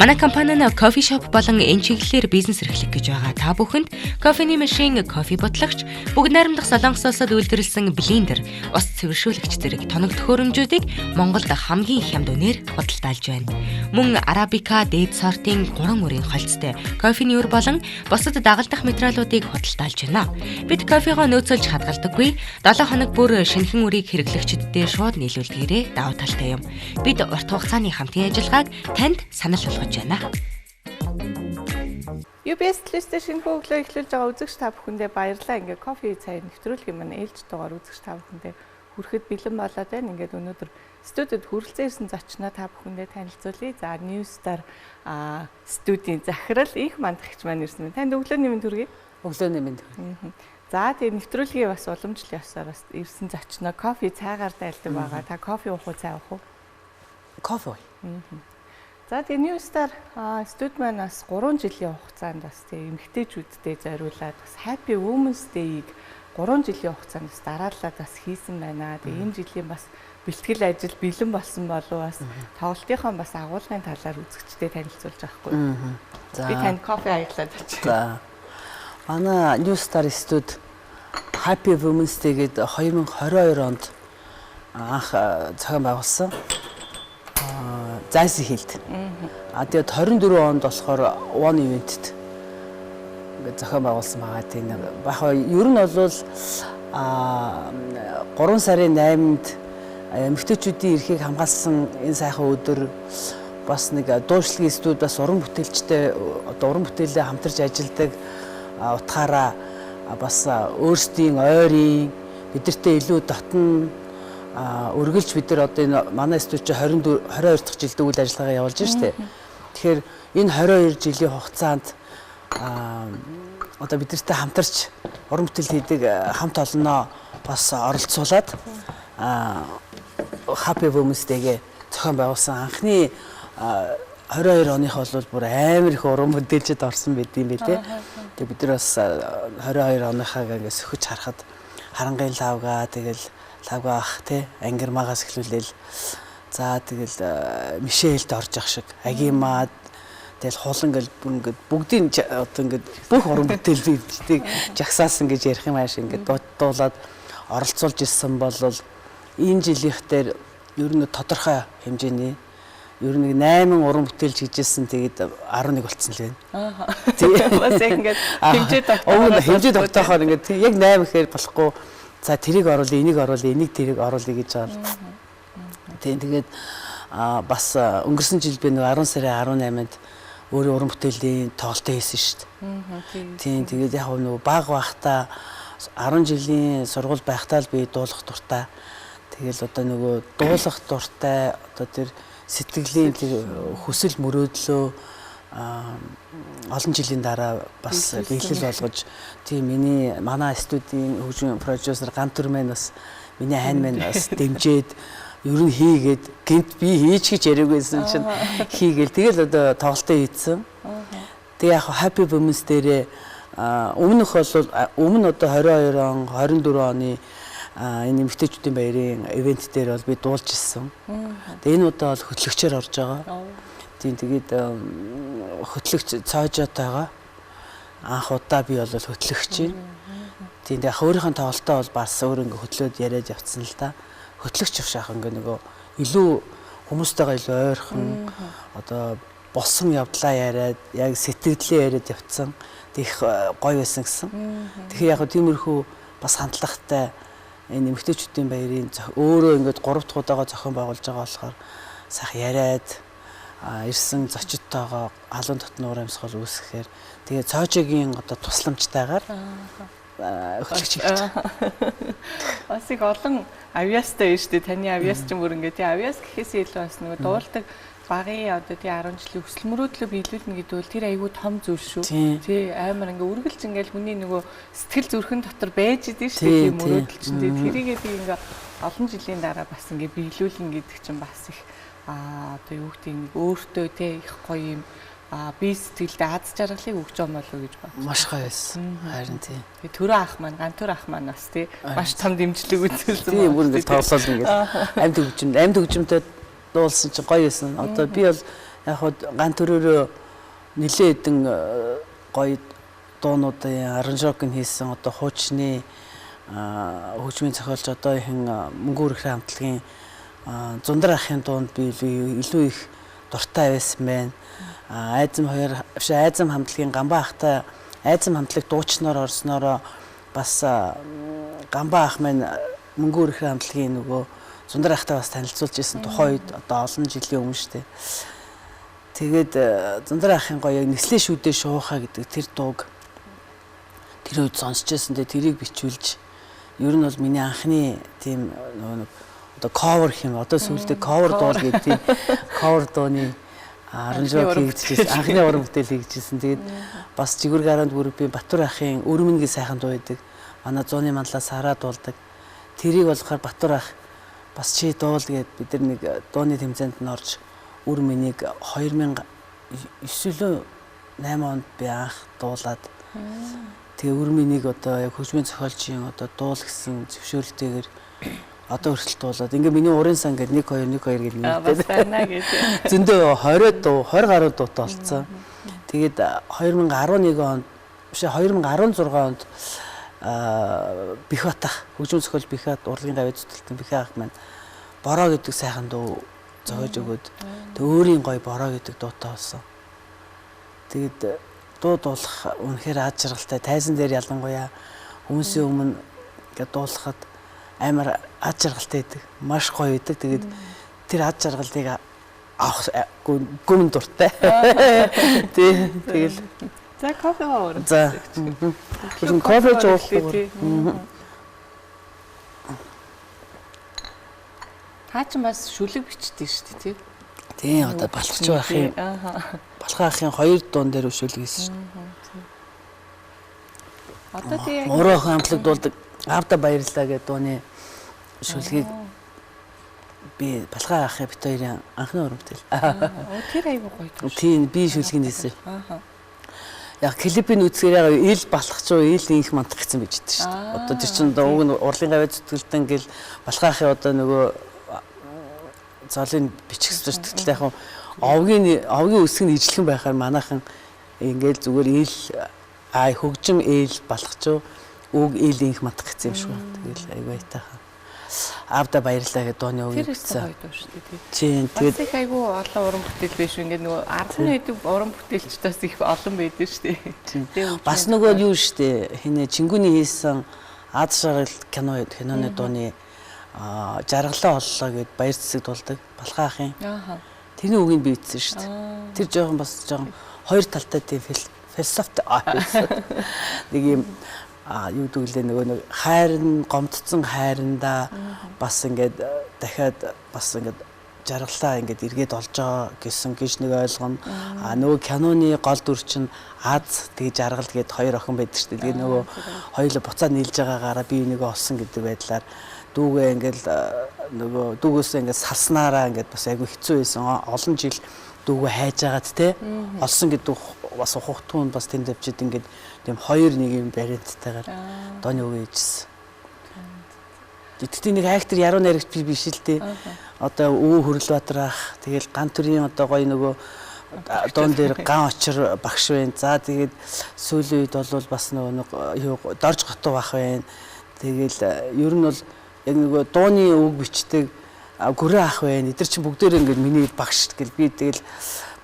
Манай компани нь кофе шоп болон энэ чиглэлээр бизнес эрхлэх гэж байгаа. Та бүхэнд кофений машин, кофе ботлогч, бүгд найрамдах Солонгос улсад үйлдвэрлэсэн блендер, ус цэвэршүүлэгч зэрэг тоног төхөөрөмжүүдийг Монголд хамгийн их хямд үнээр худалдаалж байна. Мөн арабика, дээд сортын 3 мөрийн холцтой кофений өр болон бусад дагалдах материалуудыг худалдаалж байна. Бид кофегоо нөөцөлж хадгалдаггүй. 7 хоног бүр шинэхэн үрийг хэрэглэгчдэд шууд нийлүүлдгээрээ давуу талтай юм. Бид урт хугацааны хамтын ажиллагааг танд санал болгож байна. UBS листээр шинэ хөглөө эхлүүлж байгаа үзэгч та бүхэндээ баярлалаа. Ингээ кофе цай нэвтрүүлгийн маань ээлж дугаар үзэгч та бүхэндээ хүрэхэд бэлэн болоод байна. Ингээд өнөөдөр студид хүрэлцэн ирсэн зочноо та бүхэндээ танилцуулъя. За Newstar студийн захирал их мандахч маань ирсэн байна. Танд өглөөний мэнд хүргэе. Өглөөний мэнд хүргэе. За тэгээ нэвтрүүлгийн бас уламжлал явсаар бас ирсэн зочноо кофе цайгаар дайлдаг байгаа. Та кофе уух уу, цай уух уу? Кофе. За тэгээ Newstar студ маань бас 3 жилийн хугацаанд бас тэгээ эмэгтэйчүүдтэй зориулаад бас Happy Women's Day-г 3 жилийн хугацаанд бас дараалаад бас хийсэн байна. Тэгээ энэ жилийн бас бэлтгэл ажил бэлэн болсон болов бас тоглолтынхон бас агуулгын талаар үзэгчдэд танилцуулж байхгүй. За би танд кофе аяглаад очив. За манай Newstar студ Happy Women's Day гээд 2022 онд анх зохион байгуулсан. Зайсан хилд. Тэгээд 24 онд болохоор One Event-т ингээд зохион байгуулсан байгаа. Тийм яг ер нь бол 3 сарын 8-нд эмэгтэйчүүдийн эрхийг хамгаалсан энэ сайхан өдөр бас нэг дуушлагын студ бас уран бүтээлчтэй уран бүтээлээ хамтарч ажилладаг утгаараа бас өөрсдийн ойрын бидэртээ илүү дотн өргөлж бид нар одоо энэ манай студ чи 22 дахь жилд үйл ажиллагаа явуулж байна шүү дээ. Тэгэхээр энэ 22 жилийн хугацаанд одоо бид нартай хамтарч уран бүтээл хийдэг хамт олноо бас оролцуулаад Happy Women's Day-гээ зохион байгуулсан. Анхны 22 оных бол бүр амар их уран бүтээлчд орсон байт юм билээ. Тэгээ бид нар бас 22 оныхаа ингээд сөхөж харахад харангийн лавга тэгэл лавга ах тий ангирмаагаас эхлүүлээл за тэгэл Мишельд орж ах шиг агимад тэгэл хулан гэл ингээд бүгдийн одоо ингээд бүх уран бүтээл бийдэг жагсаасан гэж ярих юм ааш ингээд дуулаад оролцуулж ирсэн бол энэ жилийнх дээр ер нь тодорхой хэмжээний ер нь 8 уран бүтээлж хийжсэн тэгээд 11 болцсон л байна. Тийм бас ингээд хэмжээ тогтоохоор хэмжээ тогтоохоор ингээд яг 8 гэхээр болохгүй. За тэрийг оруулъя, энийг оруулъя, энийг тэрийг оруулъя гэж байгаа. Тийм тэгээд бас өнгөрсөн жил би нэг 10 сарын 18-нд өөрөө уран бүтээлийн тоглолтоо хийсэн шүү дээ. Тийм тэгээд яг нөгөө баг байхдаа 10 жилийн сургууль байхдаа л би дуулах дуртай. Тэгэл одоо нөгөө дуулах дуртай одоо тэр сэтгэлийн тэр хүсэл мөрөөдлөө олон жилийн дараа бас биелэл болгож тийм манай студийн хөгжмийн продюсер Гантүр мэн бас миний хань мэн бас дэмжиж ер нь хийгээд гинт би хийж гэж яриагүйсэн чинь хийгээл тэгэл одоо тоглолтоо хийцэн. Тэгээ яг Happy Women's дээр өмнөх бол өмнө одоо 22 он 24 оны энэ эмэгтэйчүүдийн баярын ивент дээр бол би дуулж ирсэн. Тэгээ энэ удаа бол хөтлөгчөөр орж байгаа. Тийм тэгээд хөтлөгч цоожотойгоо анх удаа би бол хөтлөгч юм. Тийм яг өөрийнхөө тоглолтоо бол бас өөр ингээ хөтлөөд яриад явцсан л да. Хөтлөгч авшаах ингээ нөгөө илүү хүмүүстэйгээ илүү ойрхон одоо болсон явдлаа яриад яг сэтгэлдээ яриад явцсан. Тэг их гоё байсан гэсэн. Тэгэхээр яг тиймэрхүү бас хандлагатай энэ эмэгтэйчүүдийн баярын өөрөө ингээд 3 дахь удаага зохион байгуулж байгаа болохоор сайхан яриад ирсэн зочдтойгоо халуун дотны уур амьсгал үүсгэхээр тэгээ цоожигийн одоо тусламжтайгаар хөтлөгч хийж байгаа. Бас их олон авьяастай шүү дээ. Таны авьяас ч юм бүр ингээд авьяас гэхээсээ илүү бас нөгөө дуулдаг багын одоо тий 10 жилийн өсөл мөрөөдлөө биелүүлнэ гэдэг бол тэр айгүй том зүйл шүү. Тий амар ингээ үргэлж ингээл хүний нөгөө сэтгэл зүрхэн дотор байж идэв шүү дээ тийм мөрөөдөл чинь тий тэрийгээ би ингээ олон жилийн дараа бас ингээ биелүүлнэ гэдэг чинь бас их одоо юу гэдэг нэг өөртөө тий их гоё юм би сэтгэлдээ аз жаргалыг өгч байгаа болов уу гэж бодсон. Маш гоё байсан. Харин тий. Тэгээ төрөө ах маань, гантөр ах маань бас тий маш том дэмжлэг үзүүлсэн. Тий бүр ингэ тоглол ингэ амьд хөгжимтэй дуулсан чинь гоё байсан. Одоо би бол Яг хоо ганц төрөөрөө нэлээд хэдэн гоё дуунуудын аранжировкыг хийсэн одоо хуучны хөгжмийн зохиолч одоо ихэн Мөнгө үрхрийн хамтлагийн Зундар ахын дуунд би илүү их дуртай байсан байна. Айзам хамтлагийн Гамбаа ахтай айзам хамтлаг дуучнаар орсноороо бас Гамбаа ах маань Мөнгө үрхрийн хамтлагийн нөгөө Зундар ахтай бас танилцуулж ирсэн тухайн үед одоо олон жилийн өмнө шүү дээ. Тэгээд Зундар ахын гоё яг Нэслэ шүүдээ шуухаа гэдэг тэр дууг тэр үед сонсч байсан. Тэрийг бичүүлж ер нь бол миний анхны тийм одоо cover хэм одоо сүүлдээ cover дуул гэдэг тийм cover дууны аранжировк хийжсэн. Анхны уран бүтээл хийжсэн. Тэгээд бас Жигүүр гаранд бүр би Батбар ахын Өрмөнгийн сайхан дуу байдаг. Манай зууны манлаас хараад дуулдаг. Тэрийг болохоор Батбар ах бас чи дуул гэд бид нар нэг дууны тэмцээнд нь орж Өрмөнийг 2009 лөө 8 онд би анх дуулаад тэгээ Өрмөнийг одоо яг хөгжмийн зохиолчийн одоо дуул гэсэн зөвшөөрөлтэйгээр одоо хүртэл дуулаад ингээ миний урын сан гэдэг 1 2 1 2 гэдэг нэртэй зөндөө 20 дуу 20 гаруй дуутай болцсон. Тэгээд 2011 онд биш 2016 онд Бихбат ах хөгжмийн зохиол Бихбат урлагийн гавь зүтэлтэн Бихбат ах маань Бороо гэдэг сайхан дуу зохиож өгөөд тэг өөрийн гоё Бороо гэдэг дуутай болсон. Тэгээд дуу дуулах үнэхээр аз жаргалтай. Тайзан дээр ялангуяа хүмүүсийн өмнө ингээд дуулахад амар аз жаргалтай байдаг. Маш гоё байдаг. Тэгээд тэр аз жаргалыг авах гүн дуртай. Тэгэл за кофе уур. За. Кофе жуулах. Та ч бас шүлэг бичдэг шүү дээ тий. Тийм одоо балхаж байхын балхаа ахын 2 дуун дээр өшөөлөг хийсэн шүү дээ. Одоо тийм өөрөө хамтлаг дуулдаг Авда баярлаа гэдэг дууны шүлгийг би балхаа ахын бит хоёрын анхны уран бүтээл. Тэр аягүй гоё. Тийм би шүлгийг хийсэн. Яг клипийн үзгээр яг ил балхаж уу ил инх мантах гэсэн байж дээ шүү дээ. Одоо тэр чинь уг нь урлагийн гавь зүтгэлтэн гэл балхаа ахын одоо нөгөө золын бичих зүйл шүү дээ. Яг овгийн үсэг нь ижлэгэн байхаар манайхан ингээл зүгээр ил хөгжим ил балхаж уу үг ил инх мантах гэсэн юм шүү. Тэгэл аягүй айтаахан. Авда баярлаа гэдэг дууны үг гэсэн. Тийм тэгээд их айгүй олон уран бүтээл биш ингээд нөгөө 10 хэдэн уран бүтээлчдээс их олон байдаг шүү дээ. Бас нөгөө юу шүү дээ. Хинэ Чингүний хийсэн Аз жаргал киноны дууны жаргалаа оллоо гэд баяр цэцэг дуулдаг балхаа ахын. Тэрний үгийг би бичсэн шүү дээ. Тэр жоохон бас жоохон хоёр талтай тийм философи нэг юм юу гэвэл нөгөө хайрн гомдцсон хайрандаа бас ингээд дахиад бас ингээд жаргалаа ингээд эргээд олж байгаа гэсэн гэж нэг ойлгоно. Нөгөө киноны гол дүр чинь Аз тэгээ жаргал гээд хоёр охин байдаг шүү дээ. Тэгээ нөгөө хоёулаа буцаад нийлж байгаагаараа би энийг олсон гэдэг байдлаар дүүгээ ингээл нөгөө дүүгөөсөө ингээд салснараа ингээд бас айгүй хэцүү байсан. Олон жил дүүгээ хайж агаад те олсон гэдэг бас ухагтун бас тэнд авчид ингээд тийм 2-1 бариадтайгаар дооны үг ээжсэн. Тэгтээ нэг актер яруу найрагч би биш л дээ. Одоо Өвөө Хөрлбаатар ах тэгэл ган төрийн одоо гоё нөгөө доон дээр ган очир багш байна. За тэгээд сүүлийн үед бол бас нөгөө дорж готов ах байна. Тэгэл ер нь бол яг нөгөө дууны үг бичдэг гүрэн ах байна. Эдгээр чинь бүгдээр ингээд миний багш гэл би тэгэл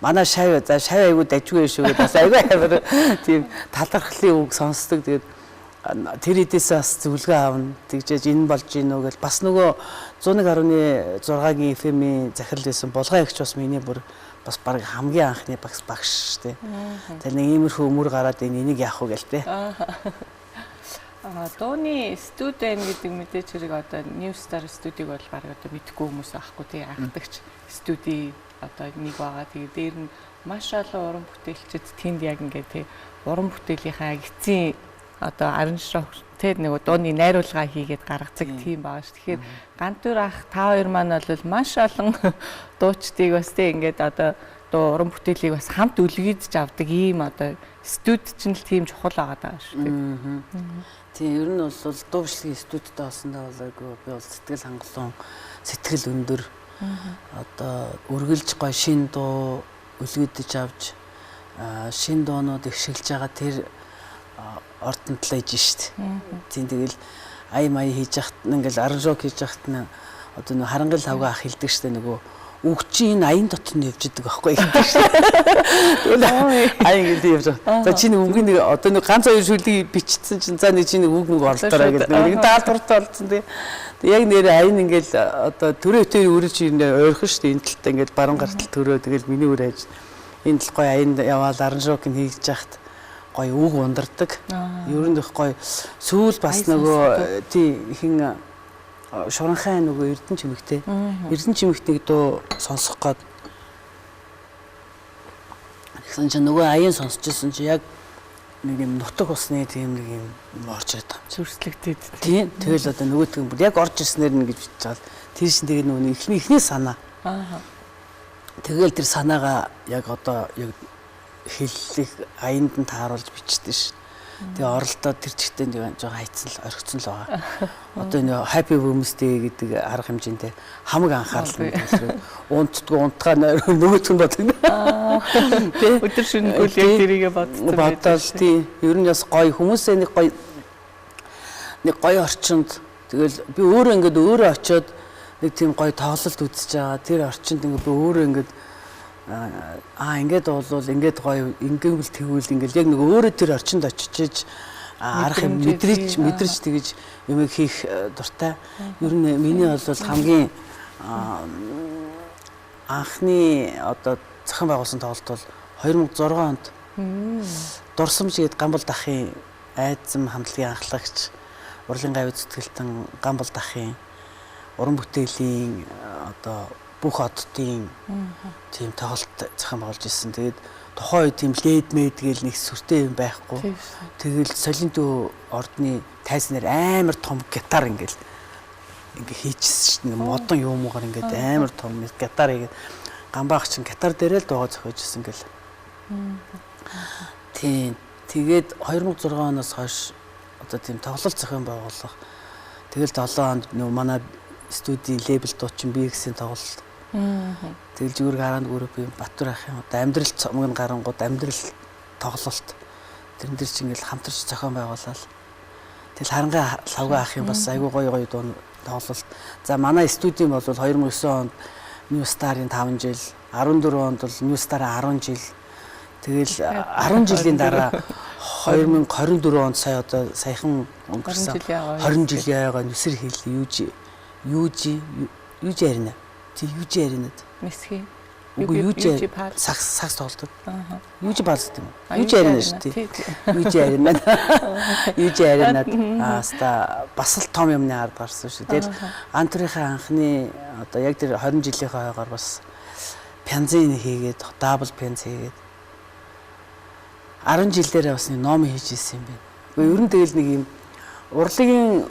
манай шав айгуу дажгүй шүү гэдэг бас айгүй амар тийм талархлын үг сонсдог. Тэгээд тэр эдээс бас зөвлөгөө аавна. Тэгжээж энэ болж гинөө гэл бас нөгөө 101.6-гийн FM-ийн захирал байсан Булгай эгч бас миний бүр бас баг хамгийн анхны багш шүү дээ. Тэр нэг иймэрхүү өмөр гараад энийг яах вэ гэлтэй. Дууны студи гэдэг мэдээч хэрэг одоо New Star студиг бол баг одоо мэдгүй хүмүүс аахгүй тий анхдагч студи одоо нэг байгаа. Тэгээд дээр нь маш олон уран бүтээлчид тэнд яг ингээд тий уран бүтээлийнхаа эцсийн одоо аранжировк тэр нэг дууны найруулга хийгээд гаргацдаг тийм байгаа ш. Тэгэхээр Гантүр ах та хоёр маань бол маш олон дуучдыг бас тий ингээд одоо дуу уран бүтээлийг бас хамт үлгийдж авдаг ийм одоо студи ч л тийм чухал байгаа шүү дээ. Тийм ер нь бол дуу бичлэгийн студид олсондоо бол айгүй би бол сэтгэл хангалуун сэтгэл өндөр одоо үргэлж гоё шин дуу үлгүйдэж авч шин доонууд ихшилж байгаа тэр ордонд л ээж штт. Тийм тэгэл ай май хийж яхад ингээл аранжок хийж яхад одоо нэг харангал хавга ах хэлдэг штт нөгөө үгчийн аян дотор нь явж идэг байхгүй гэдэг шүү. Аян гэдэг явж байгаа. За чи нэг үгийн нэг одоо нэг ганц хоёр шүлгийг бичсэн чинь за нэг чи нэг үг нэг орлоорой гэдэг нэг даалгавартай болсон тийм. Яг нэр аян ингээл одоо төрөө өтөр үрж ойрхон шүү дээ. Энэ талтай ингээл баруун гартал төрөө тэгэл миний үр хайж энэ тал гоё аянд яваал аранжок нь хийж яхад гоё үг ундардаг. Ер нь их гоё сүүл бас нөгөө тийм хин Шуранхай нөгөө Эрдэнэ чимэгтэй. Эрдэнэ чимэгтнийг дуу сонсох гээд тэгсэн чинь нөгөө аян сонсчихсон чи яг нэг юм нутаг усны тийм нэг юм орж ирээд байгаа. Зүрслэгдээд. Тийм. Тэгэл одоо нөгөөтг нь бүр яг орж ирснээр нь гэж бодож байгаа. Тэр шин тэгээ нөгөө эхний санаа. Тэгэл тэр санаагаа яг одоо яг хэллэх аянд нь тааруулж бичсэн ш. Тэгээ оролдоод тэр чигтээ жоохон хайцсан л орхицсан л байгаа. Одоо нөө Happy Women's Day гэдэг арга хэмжээндээ хамаг анхаарал нь унтгаа нөгөөтг нь бодлоо. Өдөр шөнө үл яг тэрийгэ боддог тийм. Ер нь бас гоё хүмүүсээ нэг гоё орчинд тэгэл би өөрөө очиод нэг тийм гоё тоглолт үзэж байгаа. Тэр орчинд ингээ би өөрөө ингээ ингээд болвол ингээд гоё ингээл тэгвэл ингээл яг нэг өөрөө тэр орчинд очиж арах юм мэдрэж тэгэж юм хийх дуртай. Ер нь миний бол хамгийн анхны одоо зохион байгуулсан тоглолт бол 2006 онд Дурсамж гээд Гамболд ахын айдсан хамтлагийн анхлагч Урлын гавь зүтгэлтэн Гамболд ахын уран бүтээлийн одоо бүх оддын тийм тоглолт зохион байгуулж ирсэн. Тэгээд тухайн үед тийм лед мэд гээл нэг сүртэй юм байхгүй. Тэгэл солинтөө ордны тайзнаар амар том гитар ингээ хийчихсэн шүү дээ. Модон юмгаар ингээд амар том гитар игээд гамбаач чин гитар дээрээ л дуугаа зохиожсэн гэл. Тийм. Тэгээд 2006 оноос хойш одоо тийм тоглолт зохион байгуулах. Тэгэл 7 онд нөгөө манай студийн лейбл дуучин BX-ийн тоглолт. Тэгэл зүгээр гараанд группийн Батбар ахын одоо амьдрал цомгон гарангууд амьдрал тоглолт. Тэрэн дээр чинь ингээл хамтарч зохион байгуулаад. Тэгэл харангаа лавга ахын бас айгүй гоё дуу тоглолт. За манай студийн бол 2009 онд New Star-ын 5 жил, 14 онд бол New Star-ын 10 жил. Тэгэл 10 жилийн дараа 2024 онд сая одоо саяхан өнгөрсөн 20 жилийн аяга нүсэр хийл юужи ярина. Тэг юужи ярина. Месхи. Юужи сакс тоглолт. Юужи баалт юм. Юужи ярина шүү дээ. Юужи ярина. Юужи ярина. Аста бас л том юмны ард гарсан шүү. Тэгэл антурынхаа анхны одоо яг тэр 20 жилийнхаа хойгоор бас пянзын хийгээд дабл пянз хийгээд 10 жилдээ бас нэг ном хийж ирсэн юм байна. Ер нь тэгэл нэг юм урлагийн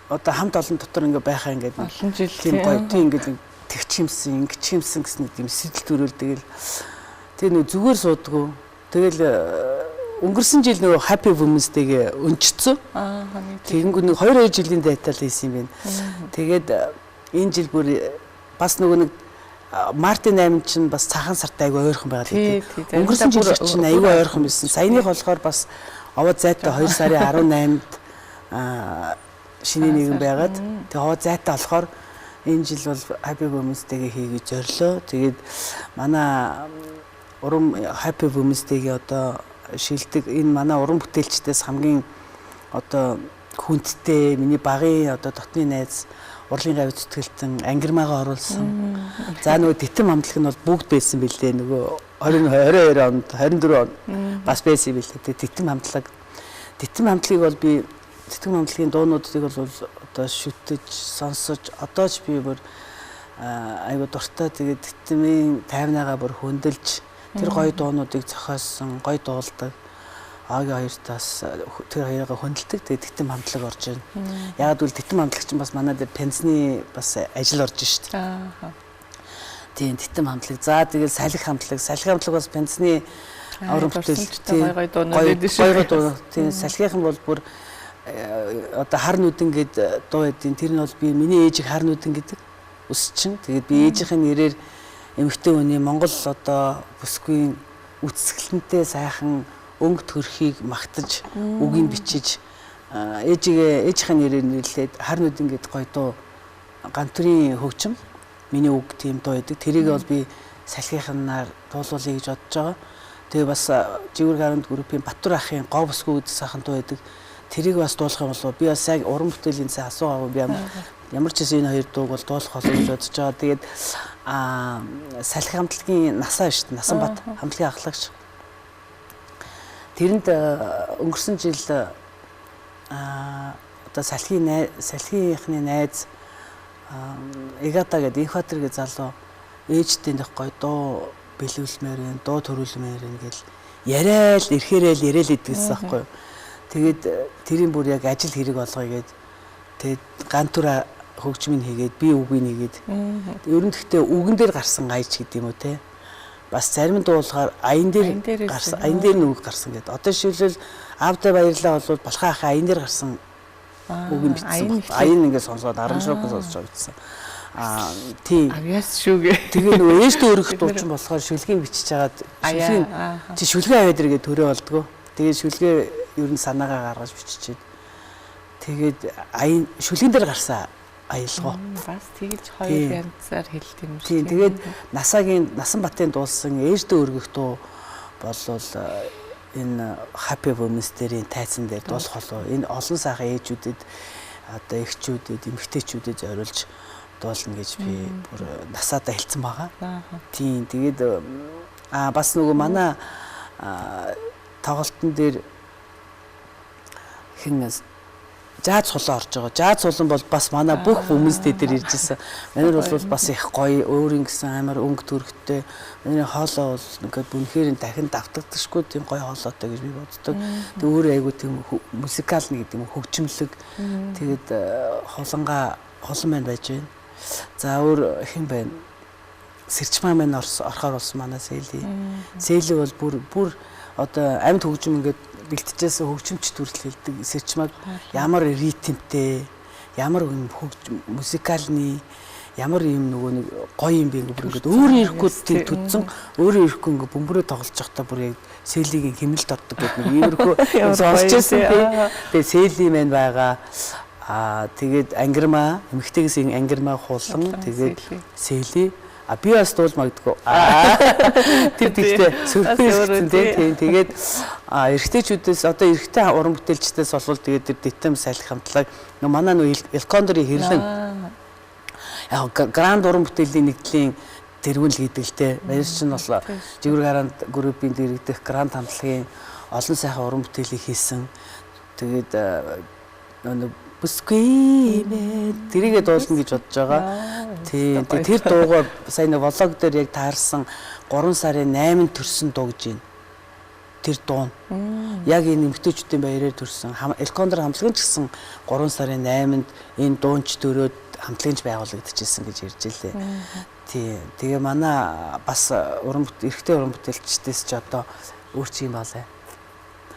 одоо хамт олон дотор ингээ байхаа ингээд олон жил тийм гоё тийм ингээд тэгчимсэн, ингэчимсэн гэсэн тийм сэтэл төрөл тэгэл тэр нэг зүгээр суудгүй. Тэгэл өнгөрсөн жил нөгөө Happy Women's Day-г өнчсөн. Тэгэнгүү нэг 2 жилийн дайтал хийсэн юм байна. Тэгээд энэ жил бүр бас нөгөө нэг Мартин 8 чинь бас цагаан сартай айгүй ойрхон байгаад тийм. Өнгөрсөн жил чинь айгүй ойрхон байсан. Саяных болохоор бас овоо зайтай 2 сарын 18-нд шинэ нэгэн байгаад тэгээ овоо зайтай болохоор энэ жил бол Happy Women's Day-г хийгээд зорилоо. Тэгээд манай уран Happy Women's Day-г одоо шилдэг энэ манай уран бүтээлчдээс хамгийн одоо хүндтэй миний багын одоо дотны найз Урлын гавь зүтгэлтэн ангирмаагаа оруулсан. За нөгөө титэм хамтлаг нь бол бүгд байсан билээ. Нөгөө 22 онд 24 онд бас байсан билээ. Титэм хамтлагийг бол би титэм хамтлагийн дуунуудыг бол одоо шүтэж сонсож одоо ч би бүр айгуу дуртай. Тэгээд титэмийн тайвнаагаа бүр хөндлөж тэр гоё дуунуудыг зохиосон, гоё дуулдаг. Агийн хоёртаас тэр хоёроо хөндлөдөг. Тэгээд титэм хамтлаг орж ирнэ. Яг л титэм хамтлаг чинь бас манай дээр пенсны бас ажил орж штт. Тийм титэм хамтлаг. За тэгээд салхи хамтлаг бас пенсны уран бүтээлчтэй гоё дуунууд байдаг шүү. Тийм салхийнх нь бол бүр одоо хар нүдэн гээд дуу байдیں۔ Тэр нь бол би миний ээжийг хар нүдэн гэдэг өсчин. Тэгээд би ээжийнхээ нэрээр эмэгтэй хүний Монгол одоо бүсгүй үсгэлэнтэй сайхан өнгө төрхийг магтаж үгийг бичиж ээжийнхээ нэрээр нэрлээд харнууд ингээд гоё дуу гантүрийн хөгжим миний үг тийм дуу байдаг. Тэрийг бол би салхийнханаар дуулуулъя гэж бодож байгаа. Тэгээ бас Жигүүр гаранд группийн Баттур ахын гоо бүсгүй гэдэг сайхан дуу байдаг. Тэрийг бас дуулах юм болов би бас яг уран бүтээлийн цай асуугаагүй би ямар ч гэсэн энэ хоёр дууг бол дуулах болов гэж бодож байгаа. Тэгээд салхи хамтлагийн насаа шүү дээ. Насанбат хамтлагийн ахлагч. Тэрэнд өнгөрсөн жил одоо салхийнхны найз Эгата гэдэг Инхбатар гэдэг залуу ээжтэй нэг гоё дуу бэлүүлмээр байна, дуу төрүүлмээр байна гэл яриад ирээл идэгсэн байхгүй юу. Тэгээд тэрийн бүр яг ажил хэрэг болгоё гээд тэгээд гантура хөгжмийг хийгээд би үгийг хийгээд ер нь гэхдээ үгэн дээр гарсан гайч гэдэг юм уу те. Бас зарим дуулахаар аян дээр гарсан, аян дээр нь үг гарсан гэдэг. Одоо жишээлбэл аавтай баярлаа болвол балхаа ахын аян дээр гарсан үгийг бичсэн. Аян ингээд сонсоод арамшрог сонсож бичсэн. Тийм. Авьяас шүүгээ. Тэгээ нөгөө ээжтэй өргөх дуучин болохоор шүлгийг бичиж хагаад шүлгээ аваад ирэгээ төрөө болдгоо. Тэгээд шүлгээ ер нь санаагаа гаргаж биччихээд тэгээд аян шүлгэн дээр гарсан аялгаа. Бас тэгж хоёр янзаар хэлт юм шиг. Тийм. Тэгээд Насанбатын дуулсан ээжтэй өргөх дуу болвол энэ Happy Women's дээрийн тайзан дээр дуулах болов. Энэ олон сайхан ээжүүдэд одоо эхчүүдэд, эмэгтэйчүүдэд зориулж дуулна гэж би бүр насаадаа хэлсэн байгаа. Тийм. Тэгээд бас нөгөө манай тоглолтын дээр хин жааз сулан орж байгаа. Жааз сулан бол бас манай бүх хүмүүстэй дээр ирж ирсэн. Манайд бол бас их гоё, өөрийн гэсэн амар өнгө төрхтэй. Манай хоолой бол ингээд бүнхээр дахин давтагдчихгүй тийм гоё хоолойтой гэж би боддог. Тэг өөрөө айгу тийм музикалны гэдэг юм хөгжимлөг. Тэгээд холон маань байж байна. За өөр хэн байна? Сэрчмаа маань орохоор болсон манай Сэли. Сэли бол бүр одоо амьд хөгжим ингээд бэлтжээс хөгжимч төрөл хэлдэг. Сэрчмаг ямар ритмтэй, ямар музикалны, ямар юм нөгөө нэг гоё юм бэ ингээд өөрөө ирэхгүй тийм түдсэн, өөрөө ирэхгүй ингээд бөмбөрөө тоглож байхдаа бүр яг Сэлигийн хэмнэлд ордог гэдэг нэг иймэрхүү сонсчихсан тийм. Тэгээ Сэли маань байгаа. Тэгээд ангирмаа, эмэгтэйгээс ангирмаа хуулан тэгээд Сэли би бас дуул магадгүй. Тэр тэгтээ сөрпрайз тийм. Тэгээд эрэгтэйчүүдээс одоо эрэгтэй уран бүтээлчдээс болвол тэгээд тэр дэтэм салхи хамтлаг манай нөө Элкондорын хэрлэн яг гранд уран бүтээлийн нэгдлийн тэргүүн л гэдэг л те. Баяр чинь бол Жигүүр гаранд группийн дэрэгдэх гранд хамтлагийн олон сайхан уран бүтээлийг хийсэн. Тэгээд бүсгүй тэрийгээ дуулна гэж бодож байгаа. Тийм. Тэр дуугаа сайн нэг влог дээр яг таарсан 3 сарын 8-нд төрсөн дуу гэж байна. Тэр дуу. Яг энэ эмэгтэйчүүдийн баяраар төрсөн. Элкондор хамтлагч гэсэн 3 сарын 8-нд энэ дуунч төрөөд хамтлагч байгуулагдчихсэн гэж ярьж илээ. Тийм. Тэгээ манай бас эрэгтэй уран бүтээлчдээс ч одоо өөр чи юм байна.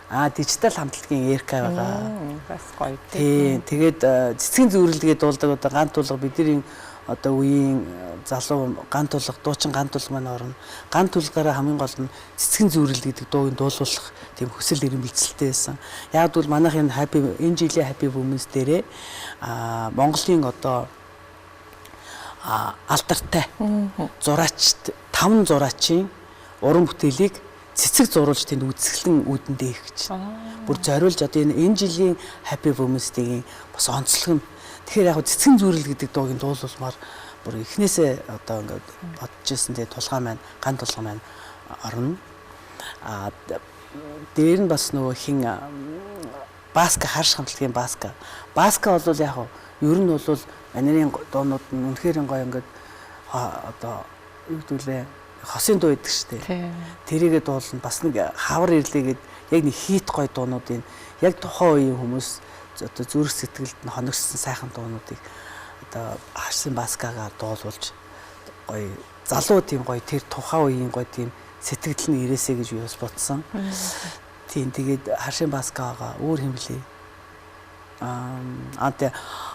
Дижитал хамтлагийн РК байгаа. Бас гоё. Тийм. Тэгээд цэцгийн зүйрлэгээ дуулдаг одоо гант тулга бидний одоо үеийн залуу гант тулга, дуучин гант тулга маань орно. Гант тулгаараа хамгийн гол нь цэцгийн зүйрлэл гэдэг дууг дуулуулах тийм хүсэл эрмэлзэлтэй байсан. Яг бол манайх энэ энэ жилийн Happy Women's дээрээ Монголын одоо алдартай зураач 5 зураачийн уран бүтээлийг цэцэг зурулж тэнд үзэсгэлэн үүдэндээ их гэж. Бүр зориулж одоо энэ жилийн Happy Women's-ийн бас онцлог нь. Тэгэхээр яг цэцгийн зүйрэл гэдэг дуугийн дуулуулмаар бүр эхнээсээ одоо ингээд бодож ирсэн тэгээ тулгаан маань, ган тулгаан маань орно. Дээр нь бас нөгөө хин Баска харш хамтлагийн Баска. Баска бол яг ер нь бол манерын дуунууд нь үнэхээр гоё ингээд одоо юу гэдүүлээ хосын дуу гэдэг шүү дээ. Тэрийгээ дуулна бас нэг хавар ирлээгээд яг нэг хийт гоё дуунуудын яг тухайн үеийн хүмүүс одоо зүрх сэтгэлд нь хоногссон сайхан дуунуудыг одоо харсын Баскагаар дуулуулж гоё залуу тийм гоё тэр тухайн үеийн гоё тийм сэтгэл нь ирээсэ гэж би бас бодсон. Тийм тэгээд харсын Баскагаа өөр хэмлээ. тэгээ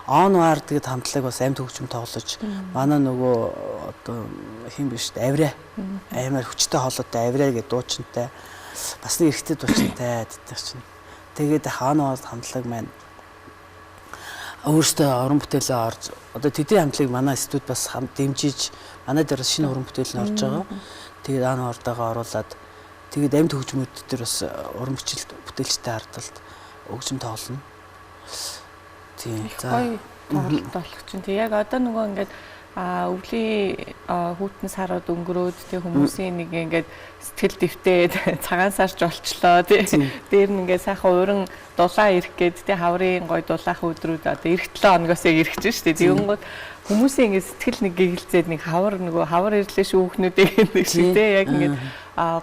онвар тэгээд хамтлаг бас амьд хөгжим тоглож манай нөгөө одоо хин биш авраа аймаар хүчтэй хоолойтой авраа гэдэг дуучинтай бас нэг эрэгтэй дуучинтай гэдэг чинь тэгээд онвар хамтлаг маань өөртөө уран бүтээлээ орж одоо тэдний хамтлагийг манай студ бас хамт дэмжиж манай дээр шинэ уран бүтээл нь орж байгаа. Тэгээд онвартайгаа оруулаад тэгээд амьд хөгжмөд дээр бас уран бүтээлчтэй хардталд хөгжим тоглоно. Тийм. За тоглолт болох чинь. Тэг яг одоо нөгөө ингээд өвлийн хүүтэн сарууд өнгөрөөд тэг хүмүүсийн нэг ингээд сэтгэл дэвтээд цагаан сарч олчлоо тий. Дээр нь ингээд сайхан ууран дулаан ирэх гээд тий хаврын гой дулаах өдрүүд одоо эх 7 хоногоос яг ирэх чинь шүү дээ. Тэгэнгүүт хүмүүсийн ингээд сэтгэл нэг гэгэлзээд нэг хавар ирлээ шүүхнүүдээ нэг шиг тий яг ингээд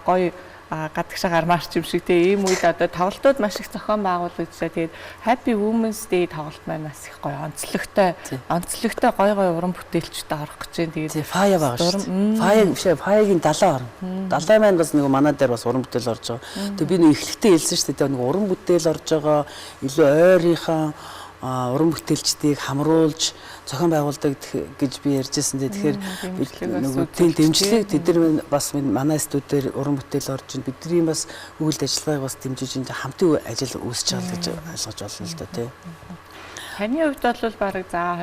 гой гадагшаагаар марч юм шиг тий ийм үед одоо тоглолтууд маш их зохион байгуулагдчихлаа. Тэгээд Happy Women's Day тоглолт маань бас их гоё онцлогтой гой уран бүтээлчтэй орох гэж байна. Тэгээд фая байгаа шүү. Фаягийн 70 орно. 70 маань бас нэг манай дээр бас уран бүтээл орж байгаа. Тэгээд би нэг эхлэхдээ хэлсэн шүү дээ. Нэг уран бүтээл орж байгаа илүү ойрынхаа уран бүтээлчдийг хамруулж зохион байгуулдаг гэж би ярьжсэн. Тэгэхээр нөгөө тийм дэмжлэг тэд нар бас манай студиэр уран бүтээл орж ин бидний бас үйл ажиллагааг бас дэмжиж ин хамтын ажил үүсэж байгаа гэж ойлгож байна л да тий. Таны хувьд бол бараг за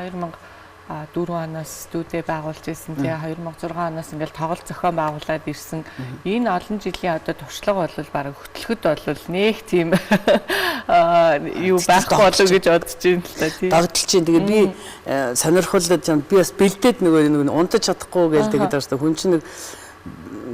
2004 оноос студи байгуулж ирсэн тий 2006 оноос ингээл тоглолт зохион байгуулад ирсэн. Энэ олон жилийн одоо туршлага бол бараг хөтлөхөд бол нэг тийм юу байхгүй болов гэж бодож байна л да тий. Догдолж чинь тэгээд би сонирхолтой би бас бэлдээд нөгөө унтаж чадахгүй гээл тэгээд байна шүү дээ. Хүн чинь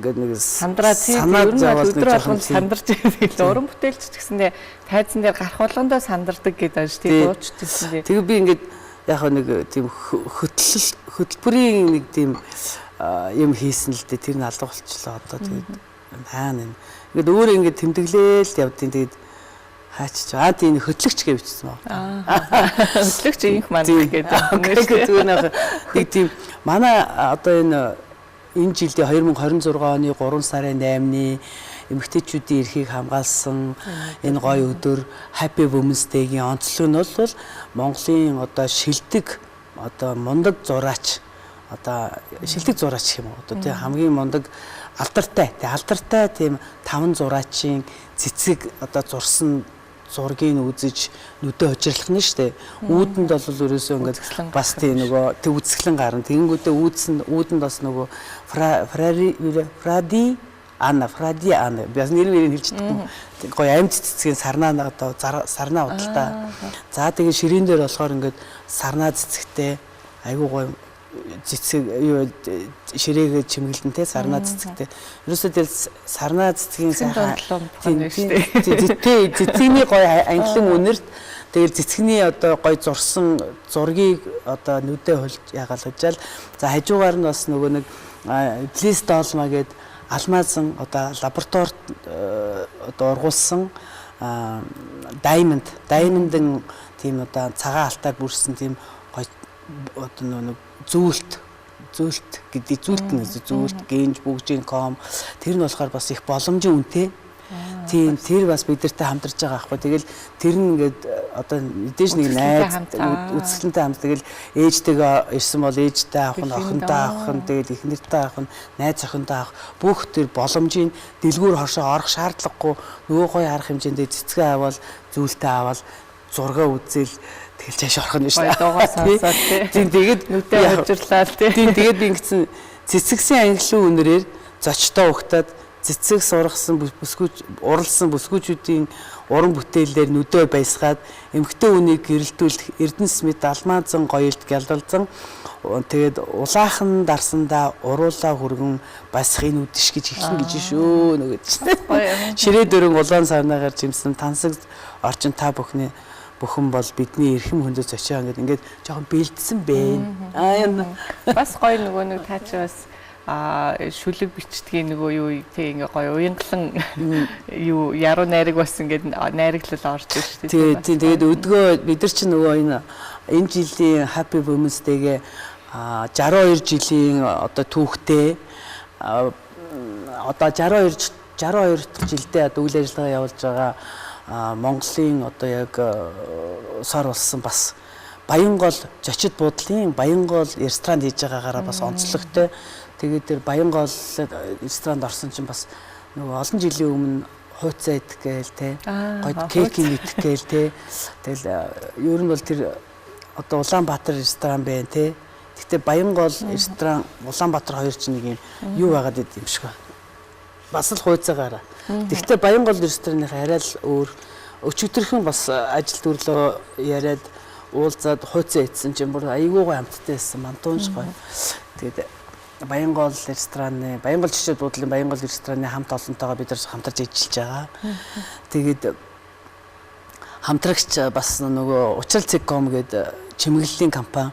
ингээд нэг сандраа тий ер нь өдөр болгон сандарч ирэв. Уран бүтээлч ч гэсэндээ тайзан дээр гарах болгондоо сандардаг гэдэг байна шүү тий дуучдсэн тий. Тэгээд би ингээд яг нэг тийм хөтөлбөрийн нэг тийм юм хийсэн л дээ. Тэр нь алга болчихлоо одоо тэгээд хаана ингээд өөрөө ингээд тэмдэглээл явдیں۔ Тэгээд хаач тийм хөтлөгч гэж бичсэн байна. Хөтлөгч инх маань гэдэг. Нэг тийм манай одоо энэ жилдээ 2026 оны 3 сарын 8-ны эмэгтэйчүүдийн эрхийг хамгаалсан энэ гоё өдөр Happy Women's Day-гийн онцлог нь бол Монголын одоо шилдэг одоо мундаг зураач одоо шилдэг зураач юм уу одоо тийм хамгийн мундаг алдартай тийм 5 зураачийн цэцэг одоо зурсан зургийг үзэж нүдэ хожирлох нь штэ. Үүдэнд бол ерөөсөө ингээд бас тийм нөгөө тэг үзэсгэлэн гарна. Тэгэнгүүтээ үүдэнд бас нөгөө Фради Анна бас нэр хэлж чадахгүй. Гоё амьд цэцгийн сарнаа одоо сарнаа удалтай. За тэгээ ширээн дээр болохоор ингээд сарнаа цэцэгтэй айгуу гоё цэцэг ширээгээ чимгэлэнтэй сарнаа цэцэгтэй. Ерөөсөө тэр сарнаа цэцгийн сайхан цэцгийн гоё англин үнэрт тэгэл цэцгний одоо гоё зурсан зургийг одоо нүдэ хөлж ягаалжаал. За хажуугаар нь бас нөгөө нэг Please Dolma гээд алмазан одоо лабораторид одоо ургуулсан Diamond-ын тийм одоо цагаан алтаар бүрсэн тийм гоё одоо нэг зүйлт гэдэг зүйлт гэнж бүгжин.com тэр нь болохоор бас их боломжийн үнэтэй. Тийм тэр бас бидэртэй хамтарч байгаа аахгүй. Тэгэл тэр нь ингээд одоо мэдээж нэг найз үзэсгэлэнтэй хамт тэгэл ээжтэйгээ ирсэн бол ээжтэй авах нь охинтой авах нь тэгэл их нэртэй авах нь найз охинтой авах бүх тэр боломжийн дэлгүүр хошоо орох шаардлагагүй нөгөө гоё харах хэмжээндээ цэцгээ аваад зүйлтэй аваад зургаа үзэл тэгэл цааш орох нь шүү дээ. Тийм тэгээд нүдэ хожирлаа тий. Тийм тэгээд би ингэсэн цэцэгсийн ангиллын үнэрээр зочтой ухтаад цэцэг сургасан уралсан бүсгүүчүүдийн уран бүтээлээр нүдөө баясгаад эмхтэй үнийг гэрэлтүүлэх Эрдэнэс мэд алмаазан гоёлд гялалзан тэгээд улаахан дарсандаа уруулаа хүргэн басах энэ үдэш гэж хэлнэ гэж шүү нөгөө ширээ дөрөн улаан сарнаагаар жимсэн тансаг орчин та бүхэн бол бидний эрхэм хөндөд зочио ингээд жоохон бэлдсэн бэ. Бас гоё нөгөө нэг таа чи бас шүлэг бичдгийн нөгөө юу тий ингээ гоё уянгалан юу яруу найраг бас ингээд найраглал орж ирж тий. Тэгээд өдгөө бид нар чи нөгөө энэ жилийн Happy Women's Day-гээ 62 жилийн одоо түүхтэй одоо 62 жилдээ одоо үйл ажиллагаа явуулж байгаа Монголын одоо яг сар болсон бас Баянгол зочид буудлын Баянгол ресторан хийж байгаагаараа бас онцлогтой. Тэгээд тэр Баянгол ресторанд орсон чинь бас нөгөө олон жилийн өмнө хууцаа идэх гээл те. Гойд кейк идэх гээл те. Тэгэл ер нь бол тэр одоо Улаанбаатар ресторан байна те. Гэхдээ Баянгол ресторан Улаанбаатар хоёр ч нэг юм юу байгаад идэв юм шиг байна. Бас л хууцаагаараа. Гэхдээ Баянгол рестораныхаа арай л өөр өчигдөрхөн бас ажил төрлөө яриад уулзаад хууцаа идсэн чинь бүр айгуугаа амттай байсан мантуунш гоё. Тэгээд Баянгол рестораны Баянгол жишээ буудлын Баянгол рестораны хамт олонтойгоо бид нар хамтарч ажиллаж байгаа. Тэгээд хамтрагч бас нөгөө Учрал.com гэдэг чимэглэлийн компани.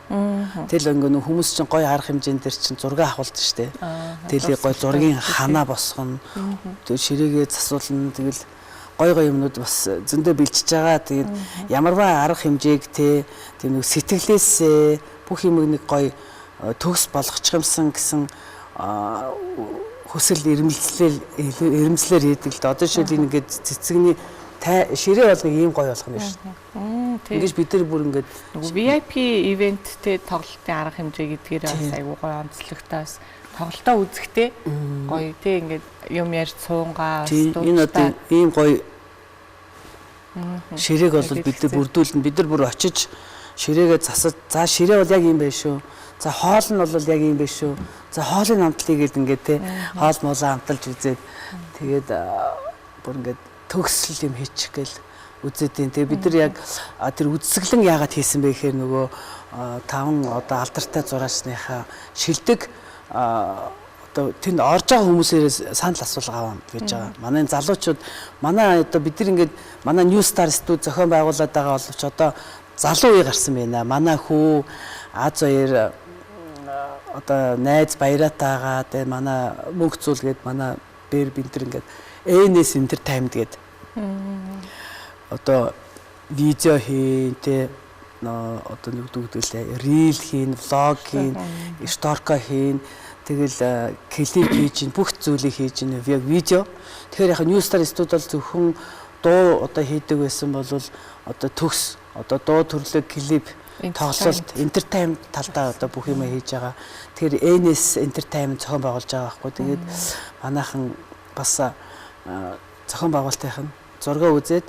Тэгэл ингээ хүмүүс чинь гоё арга хэмжээнд дэр чинь зураг авахулдаг штэ. Тэгэл гоё зургийн ханаа босгоно. Тэг ширээгээ засуулна. Тэгэл гоё юмнууд бас зөндөө бэлчиж байгаа. Тэгээд ямарваа арга хэмжээг те тийм нэг сэтгэлээс бүх юм нэг гоё төгс болгочих юмсан гэсэн хүсэл эрмэлзлэр хийдэг л да. Одоо жишээл ингээд цэцэгний ширээ бол нэг ийм гоё болох нь шүү дээ. Ингэж бид нар бүр ингээд VIP ивенттэй тоглолтын арга хэмжээ гэдгээр бас айгүй гоё онцлогтоос тоглолтоо үзэхдээ гоё тий ингээд юм ярьж суунгаа энэ одоо ийм гоё ширээг бол бид нар бүрдүүлнэ. Бид нар бүр очиж ширээгээ засаж за ширээ бол яг ийм байх шүү. За хоол нь бол яг ийм байх шүү. За хоолын амтлыг ингээд те хоол муулаа амталж үзээд тэгээд бүр ингээд төгсөл юм хийчих гээл үзээдیں۔ Тэгээ бид нар яг тэр үзсгэлэн яагаад хийсэн бэ гэхээр нөгөө 5 одоо алдартай зураачныхаа шилдэг одоо тэнд орж байгаа хүмүүсээрээ санал асуулга аваа гэж байгаа. Манай залуучууд манай одоо бид нар ингээд манай New Star студ зохион байгуулад байгаа боловч одоо залуу үе гарсан байна. Манай хүү А2 одоо найз баяратаагаа тэгээ манай мөнх зүйлгээд манай бэр бинтер ингээд NS Entertainment гэдэг одоо видео хийн тэ одоо нэг дүүдэлээ рил хийн, влог хийн, сторка хийн, тэгэл клип хийж ин бүх зүйлийг хийж ин яг видео. Тэгэхээр яг New Star студ бол зөвхөн дуу одоо хийдэг байсан бол одоо төгс одоо дуу төрлөө клип тоглолт entertainment талдаа одоо бүх юм хийж байгаа. Тэгэхээр NS Entertainment зохион байгуулж байгаа байхгүй. Тэгээд манайхан бас зохион байгуулалтынх нь зураг үзээд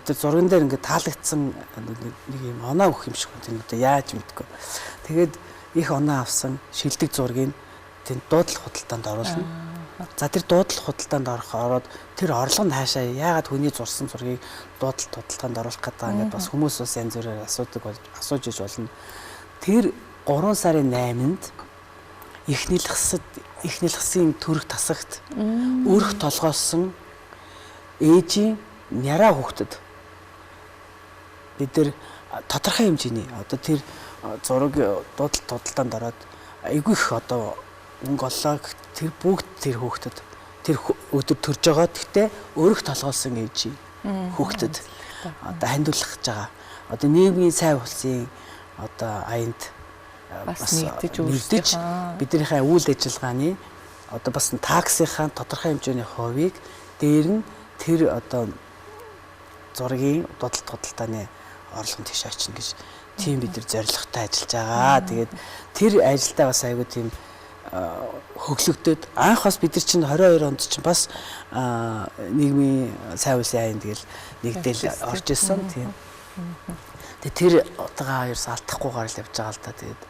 тэр зурган дээр ингээд таалагдсан нэг юм оноо өгөх юм шиг байна. Одоо яаж мэдгүй. Тэгээд их оноо авсан шилдэг зургийг тэнд дуудлах худалдаанд оруулна. За тэр дуудлах худалдаанд ороод тэр орлого нь хаашаа яагаад хүний зурсан зургийг дуудлалт худалдаанд оруулах гэдэг ингээд бас хүмүүс бас янз бүрээр асууж иж болно. Тэр 3 сарын 8-нд ихнэлхсийн төрөх тасагт өрх толгоосон ээжийн няраа хүүхдэд бид нар тодорхой хэмжээний одоо тэр зураг дуудлалт худалдаанд ороод айгүй их одоо мөнгө олоо тэр бүгд тэр хүүхдэд тэр өдөр төрж байгаа. Гэхдээ өрх толгоолсон ээжийн хүүхдэд одоо хандуулах гэж байгаа. Одоо нийгмийн сайн улсын одоо аянд бас нэгдэж биднийхээ үйл ажиллагааны одоо бас таксийнхаа тодорхой хэмжээний хувийг дээр нь тэр одоо зургийн дуудлалт худалдааны орлогын тийш очно гэж тийм бид нар зорилготой ажиллаж байгаа. Тэгээд тэр ажилдаа бас айгүй тийм хөглөгдөд анх бас бид нар чинь 22 онд чинь бас нийгмийн сайн улсын аянд тэгэл нэгдэл орж ирсэн тийм. Тэгээд тэр отгаа ерөөс алдахгүйгээр л явж байгаа л да. Тэгээд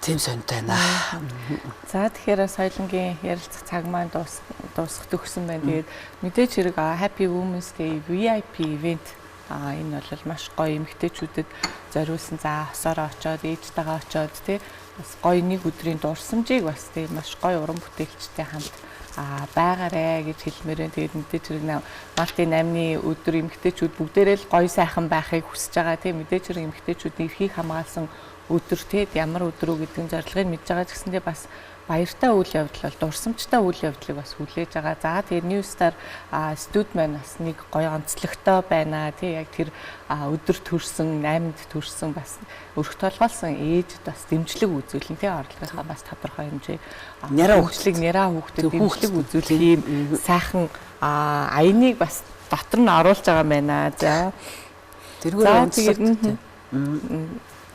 тийм сонтой байна. За тэгэхээр соёлынгийн ярилцах цаг маань дуусах төгсөн байна. Тэгээд мэдээж хэрэг Happy Women's Day VIP event энэ бол маш гоё эмэгтэйчүүдэд зориулсан. За хосороо очоод ээжтэйгээ очоод тий бас гоё нэг өдрийн дурсамжийг бас тий маш гоё уран бүтээлчтэй хамт байгаарэ гэж хэлмээрэн. Тэгээд мэдээж хэрэг Мартын 8-ны өдөр эмэгтэйчүүд бүгдээрээ л гоё сайхан байхыг хүсэж байгаа тий. Мэдээж хэрэг эмэгтэйчүүдийн эрхийг хамгаалсан өдөр тий ямар өдөр үү гэдгийг зорилгыг мэдж байгаа ч гэсэндээ бас баяртай үйл явдал бол дурсамжтай үйл явдлыг бас хүлээж байгаа. За тэгээд New Star студ маань бас нэг гоё онцлогтой байна тий яг тэр өдөр төрсөн 8-нд төрсөн бас өрх толгоолсон ээжд бас дэмжлэг үзүүлэн тий орлогынхаа бас тодорхой хэмжээ няраа хүүхдэд дэмжлэг үзүүлэх юм сайхан аяныг бас дотор нь оруулж байгаа юм байна. За тэргээр онцлог.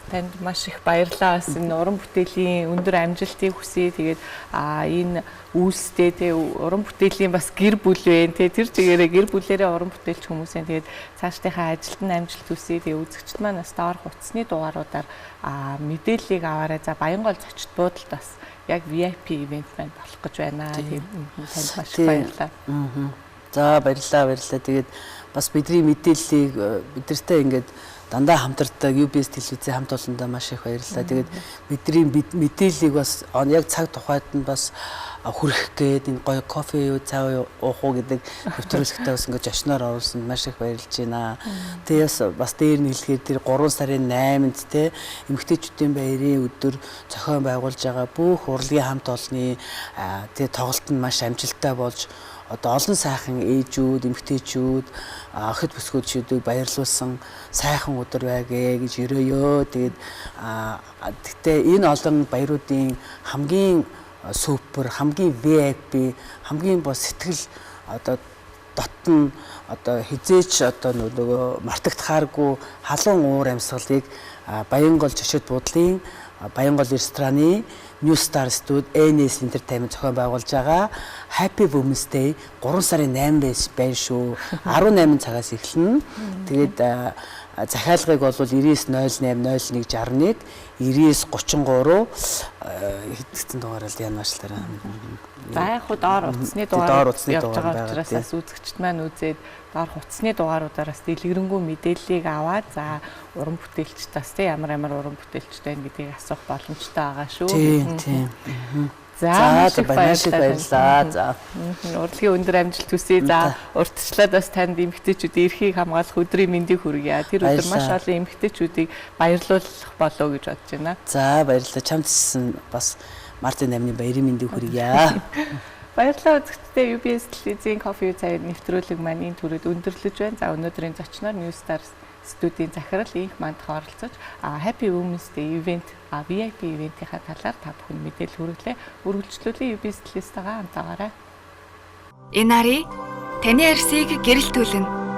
Танд маш их баярлалаа. Бас энэ уран бүтээлийн өндөр амжилтыг хүсье. Тэгээд энэ үйлстэй те уран бүтээлийн бас гэр бүл вэ. Тэр чигээрээ гэр бүлээрээ уран бүтээлч хүмүүсийн тэгээд цаашдынхаа ажилд нь амжилт хүсье. Тэгээд үзэгчд маань бас доорх утасны дугааруудаар мэдээллийг аваарай. За Баянгол зочид буудалд бас яг VIP ивент маань болох гэж байна. Тэгээд танд маш их баярлалаа. За баярлалаа. Тэгээд бас бидний мэдээллийг бидэртэй ингээд дандаа хамтардаг UBS телевизийн хамт олондоо маш их баярлалаа. Тэгээд бидний мэдээллийг бас яг цаг тухайд нь бас хүргэх гээд энэ гоё кофе юу цай уух уу гэдэг нэвтрүүлэгтээ бас ингээд зочноор оруулсанд маш их баярлж байна. Тэгээд бас дээр нь хэлэхээр тэр 3 сарын 8-нд те эмэгтэйчүүдийн баярын өдөр зохион байгуулж байгаа бүх урлагийн хамт олонны тэгээд тоглолт нь маш амжилттай болж одоо олон сайхан ээжүүд, эмэгтэйчүүд, охид бүсгүйчүүдийг баярлуулсан сайхан өдөр байгээ гэж өрөөё. Тэгээд гэхдээ энэ олон баяруудын хамгийн супер, хамгийн VIP, хамгийн бос сэтгэл одоо дотн одоо хизээч одоо нөгөө мартагдахааргүй халуун уур амьсгалыг Баянгол зочид буудлын Баянгол рестораны New Star Studio NS Entertainment зохион байгуулж байгаа Happy Women's Day 3 сарын 8-нд байна шүү. 18 цагаас эхэлнэ. Тэгээд захиалгыг бол 99080161 9933 хэдэн дугаараар янаачлаараа. За яг хуу доор утасны дугаар явж байгаа учраас бас үзэгчд маань үзээд доор утасны дугааруудаараас дэлгэрэнгүй мэдээллийг аваад за уран бүтээлчдээс те ямар уран бүтээлчтэй байна гэдгийг асуух боломжтой байгаа шүү. Тийм. За баярлалаа. За урлагийн өндөр амжилт хүсье. За урьдчилаад бас танд эмэгтэйчүүд эрхийг хамгаалах өдрийн мэндийг хүргье. Тэр өдөр маш олон эмэгтэйчүүдийг баярлуулах болов гэж бодож байна. За баярлалаа. Чамд бас Мартин 8-ны баярын мэндийг хүргье. Баярлалаа үзэгчдээ UBS телевизийн кофе цай нэвтрүүлэг маань энэ түрээд өндөрлөж байна. За өнөөдрийн зочноор New Star студийн захирал инх мандах оролцож Happy Women's Day event VIP ивентийнхаа талаар та бүхэн мэдээлэл хүргэлээ. Үргэлжлүүлэн UBS телевизтэйгээ хамтаагаарай. Энэ ари таны арсыг гэрэлтүүлнэ.